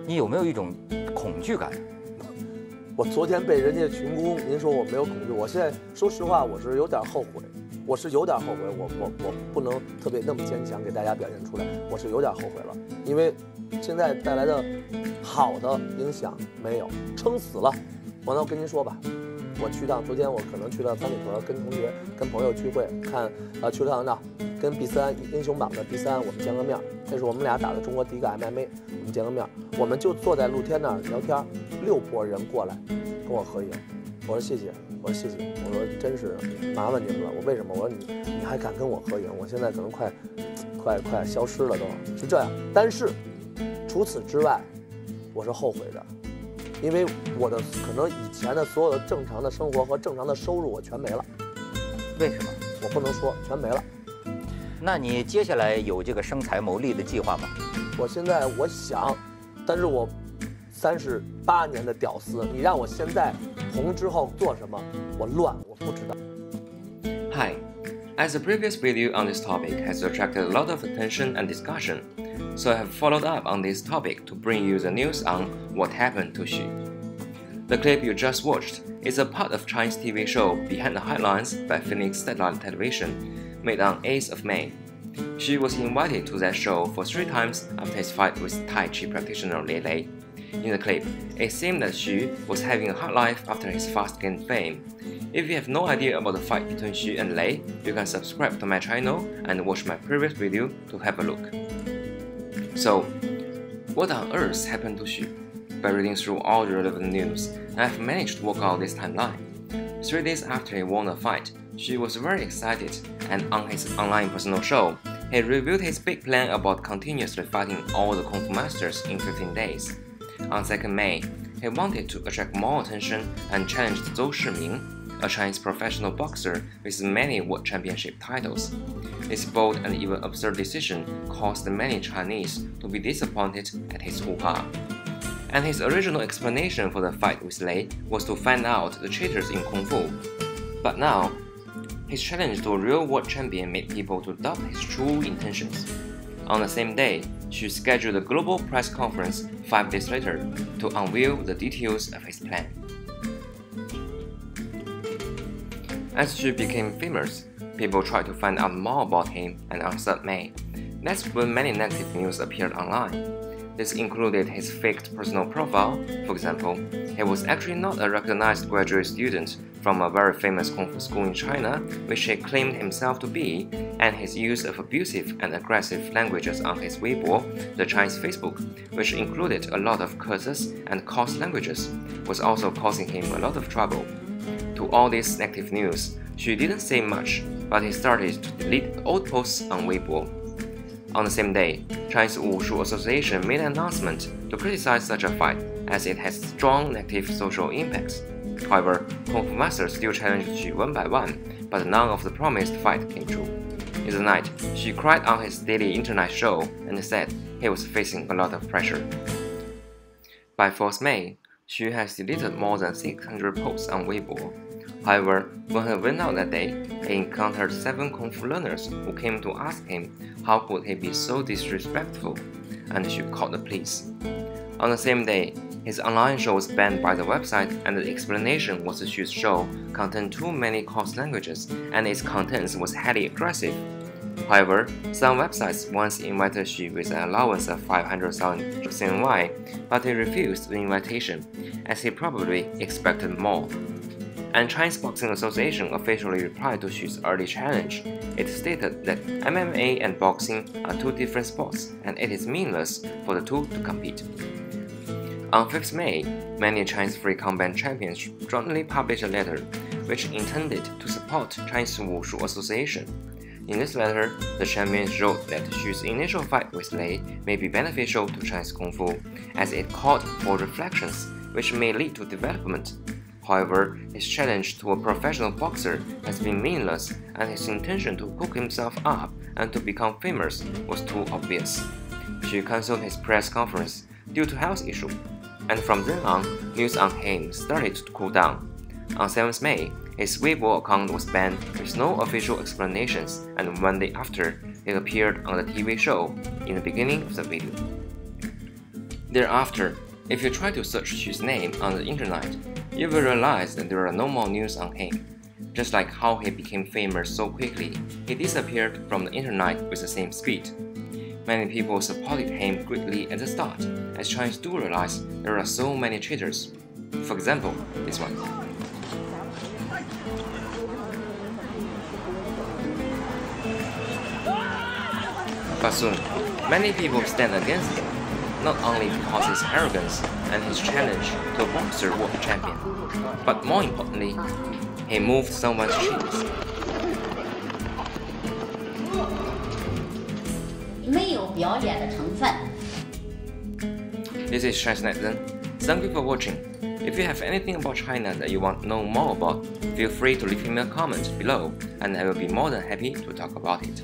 你有没有一种恐惧感？我昨天被人家群攻，您说我没有恐惧，我现在说实话，我是有点后悔，我不能特别那么坚强给大家表现出来，我是有点后悔了，因为现在带来的好的影响没有，撑死了。那我跟您说吧，我昨天我可能去了三里屯，跟同学、跟朋友聚会，看去了趟那，跟 B3英雄榜的 B3我们见个面，这是我们俩打的中国第一个 MMA， 我们见个面，我们就坐在露天那儿聊天，6拨人过来跟我合影，我说谢谢，我说谢谢，我说真是麻烦您了，我为什么？我说你还敢跟我合影？我现在可能快消失了都，是这样。但是除此之外，我是后悔的。因为我的可能以前的所有的正常的生活和正常的收入我全没了，为什么？我不能说全没了。那你接下来有这个生财谋利的计划吗？我现在我想，但是我38年的屌丝，你让我现在红之后做什么，我乱，我不知道。Hi, as the previous video on this topic has attracted a lot of attention and discussion, so I have followed up on this topic to bring you the news on what happened to Xu. The clip you just watched is a part of Chinese TV show Behind the Headlines by Phoenix Satellite Television, made on 8th of May. Xu was invited to that show for 3 times after his fight with Tai Chi practitioner Lei Lei. In the clip, it seemed that Xu was having a hard life after his fast-gained fame. If you have no idea about the fight between Xu and Lei, you can subscribe to my channel and watch my previous video to have a look. So, what on earth happened to Xu? By reading through all the relevant news, I have managed to work out this timeline. 3 days after he won the fight, Xu was very excited, and on his online personal show, he revealed his big plan about continuously fighting all the Kung Fu masters in 15 days. On 2nd May, he wanted to attract more attention and challenged Zhou Shiming, a Chinese professional boxer with many world championship titles. This bold and even absurd decision caused many Chinese to be disappointed at his hoo-ha. And his original explanation for the fight with Lei was to find out the cheaters in Kung Fu. But now, his challenge to a real world champion made people to doubt his true intentions. On the same day, Xu scheduled a global press conference 5 days later to unveil the details of his plan. As Xu became famous, people tried to find out more about him, and on 3rd May, that's when many negative news appeared online. This included his faked personal profile. For example, he was actually not a recognized graduate student from a very famous Kung Fu school in China, which he claimed himself to be, and his use of abusive and aggressive languages on his Weibo, the Chinese Facebook, which included a lot of curses and coarse languages, was also causing him a lot of trouble. To all this negative news, Xu didn't say much, but he started to delete old posts on Weibo. On the same day, Chinese Wushu Association made an announcement to criticize such a fight, as it has strong negative social impacts. However, Kung Fu Master still challenged Xu 1 by 1, but none of the promised fight came true. In the night, Xu cried on his daily internet show and said he was facing a lot of pressure. By 4th May, Xu has deleted more than 600 posts on Weibo. However, when he went out that day, he encountered 7 Kung Fu learners who came to ask him how could he be so disrespectful, and Xu called the police. On the same day, his online show was banned by the website, and the explanation was that Xu's show contained too many coarse languages and its contents was highly aggressive. However, some websites once invited Xu with an allowance of 500,000 CNY, but he refused the invitation, as he probably expected more. And Chinese Boxing Association officially replied to Xu's early challenge. It stated that MMA and boxing are 2 different sports, and it is meaningless for the 2 to compete. On 5th May, many Chinese free combat champions jointly published a letter, which intended to support Chinese Wushu Association. In this letter, the champions wrote that Xu's initial fight with Lei may be beneficial to Chinese Kung Fu, as it called for reflections which may lead to development. However, his challenge to a professional boxer has been meaningless, and his intention to cook himself up and to become famous was too obvious. Xu cancelled his press conference due to health issue, and from then on, news on him started to cool down. On 7th May, his Weibo account was banned with no official explanations, and 1 day after, it appeared on the TV show in the beginning of the video. Thereafter, if you try to search his name on the internet, you will realize that there are no more news on him. Just like how he became famous so quickly, he disappeared from the internet with the same speed. Many people supported him greatly at the start, as Chinese do realize there are so many cheaters. For example, this one. But soon, many people stand against him, not only because of his arrogance and his challenge to a boxer world champion, but more importantly, he moved someone's cheese. 没有表演的成分。 This is Chinese Netizen. Thank you for watching. If you have anything about China that you want to know more about, feel free to leave me a comment below, and I will be more than happy to talk about it.